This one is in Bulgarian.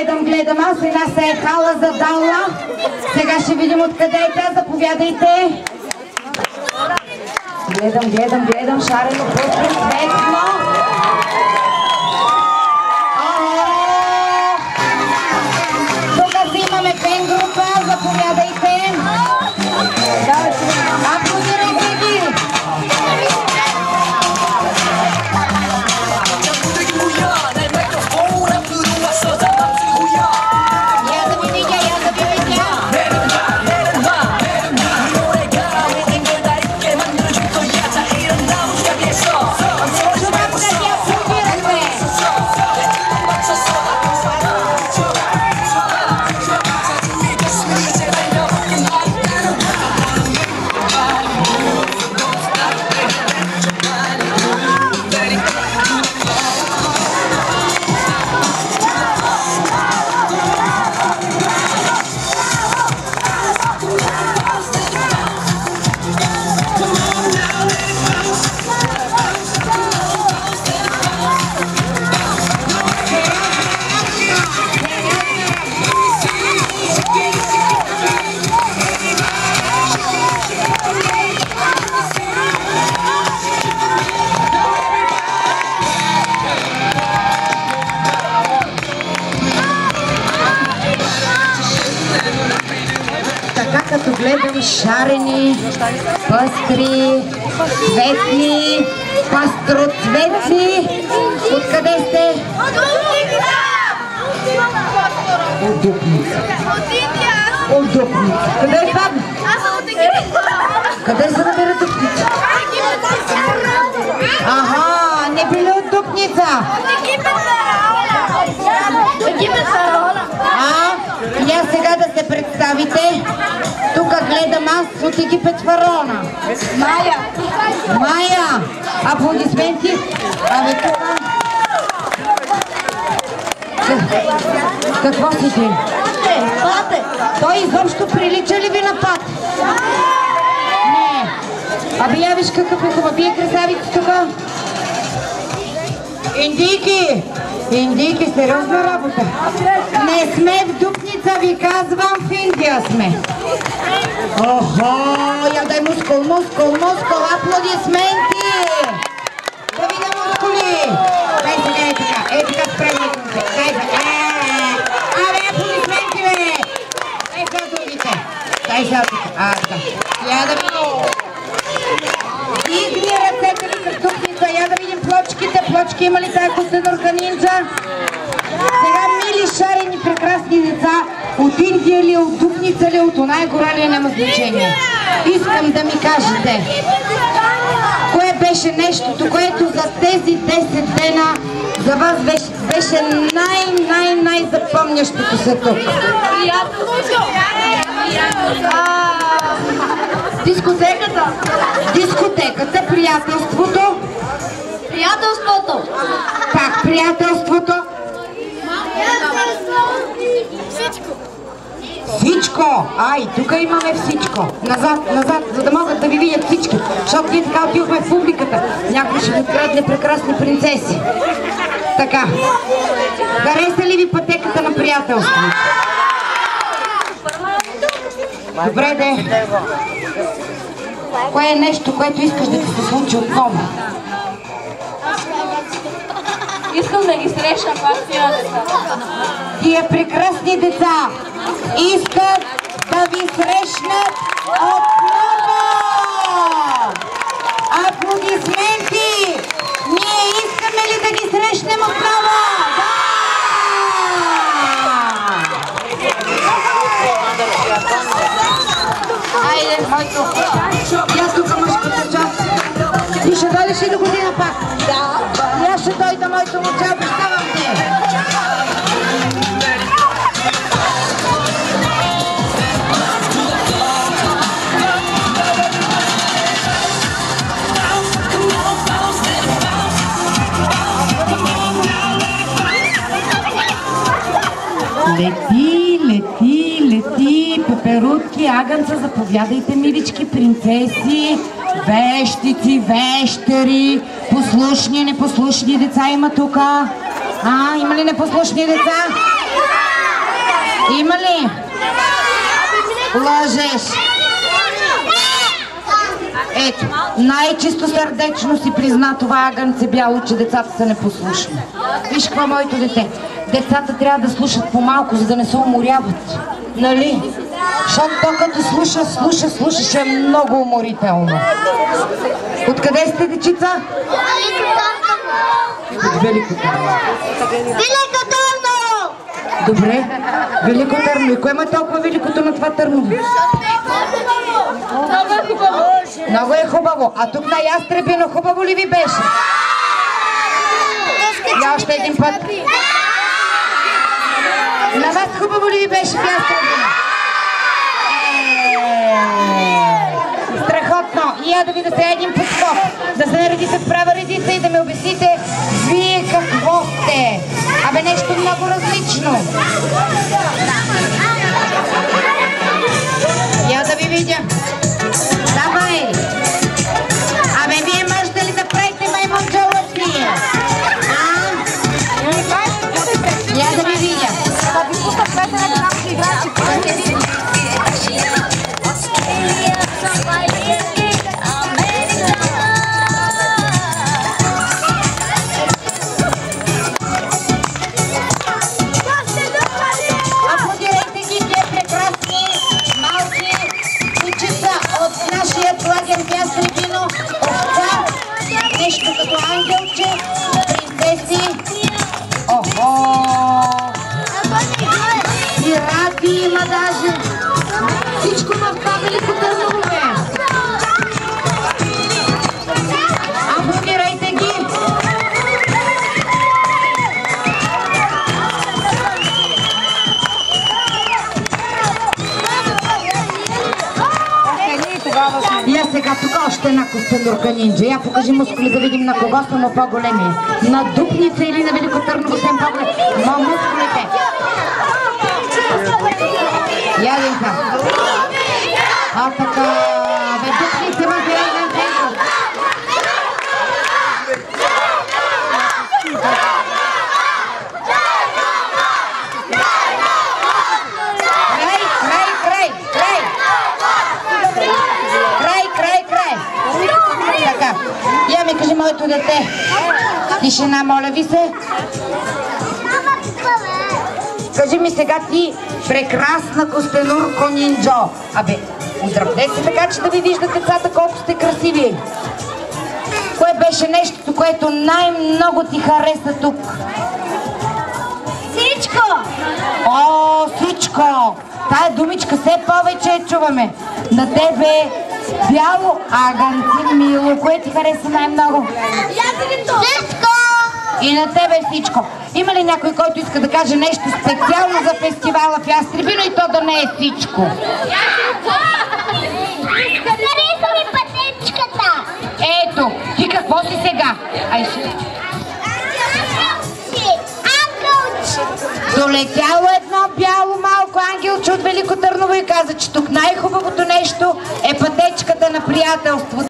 гледам. Аз една се е хала задала. Сега ще видим откъде е тя. Заповядайте. Гледам. Шарено, просто светло. Тук си имаме фен група. Заповядайте. Аплодирайте ги. Като гледам шарени, пъстри, цветни, пастроцветни. Откъде сте? От Дупница. От Дупница. Къде е това? Къде се намира Дупница? Аха, не били от Дупница. Я сега да се представите. Тук гледам аз от Египет фараона. Майя. Аплодисменти. Абе тук. Какво си ти? Пате. Той изобщо прилича ли ви на пат? Не. Абе я виж какъв е хубав. Вие красавици тук. Индийки, сериозна работа. Не сме в Дупница, ви казвам, в Индия сме. Охо, я дай мускул, аплодисменти. Да видя мускули. Дай сега така спрегнете. Абе, аплодисменти, бе. Дай сега другите. Така. Я да видим. Дигни ръцете ли с Дупница, я да видим плочките. Плочки има ли тая костенурка нинджа? Сега, мили, шарени, прекрасни деца, от Индия ли, от Дупница ли, от оная гора ли, няма значение. Искам да ми кажете, кое беше нещото, което за тези 10 дена за вас беше най-запомнящото се тук? Дискотеката, приятелството. Пак приятелството. Всичко! Ай, тук имаме всичко. Назад, за да могат да ви видят всички. Защото ние така отивахме в публиката. Някой ще ви открадне прекрасни принцеси. Така. Хареса ли ви пътеката на приятелство? Добре, де. Кое е нещо, което искаш да ти се случи отново? Искам да ги срещна пак тия деца. Тия прекрасни деца искат да ви срещнат отново! Аплодисменти! Ние искаме ли да ги срещнем отново? Айде, майко! Я тук мъжката част. Ти ще дойдеш и до година пак? Да. И аз ще дойда, моето момче, обещавам те. Лети, пеперутки, агънца, заповядайте, милички принцеси, вещици, вещери, послушни, непослушни деца има тук. Има ли непослушни деца? Има ли? Лъжеш. Ето, най-чисто сърдечно си призна това агънце бяло, че децата са непослушни. Виж какво, моето дете, децата трябва да слушат по-малко, за да не се уморяват. Нали? Защото то като слуша, ще е много уморително. Откъде сте, дечица? От Велико Търново. Велико Търново! Добре, Велико Търново. И кое има толкова великото на това Търново? Много е хубаво. Много е хубаво. А тук на Ястребино хубаво ли ви беше? И още един път. На вас хубаво ли ви беше в Ястребино? Страхотно. И я да ви да сега един подскок. Да се наредите в права редица и да ми обясните вие какво сте. Абе нещо много различно. Я да ви видя. Давай! Абе, вие можете ли да правите маймунджалъци? Я да ви видя. Аплодирайте ги, те прекрасни, малки кучета от нашия лагер в Ястребино, овца, нещо като ангелче, принцеси. Охо! Пирати има даже. Всичко в това Велико Търново, бе. Аплодирайте ги. Я сега тук още една костенурка нинджа. Я покажи мускули да видим на кого съм по-големия. На Дупница или на Велико Търново съм по-голем. Но мускулите. Яденка. А така. Бе, Дупница ма сериозен център. Така, я ми кажи, моето дете. Тишина, моля ви се. Кажи ми сега ти, прекрасна костенурко нинджо. Абе, отдръпне се така, че да ви виждат децата колко сте красиви. Кое беше нещото, което най-много ти хареса тук? Всичко! О, всичко! Тая думичка все повече я чуваме. На тебе бяло агънце мило. Кое ти хареса най-много? Всичко! И на тебе всичко. Има ли някой, който иска да каже нещо специално за фестивала в Ястребино и то да не е всичко? Хареса ми пътечката! Ето, ти какво си сега? Долетяло едно бяло малко ангелче от Велико Търново и каза, че тук най-хубавото нещо е пътечката на приятелството.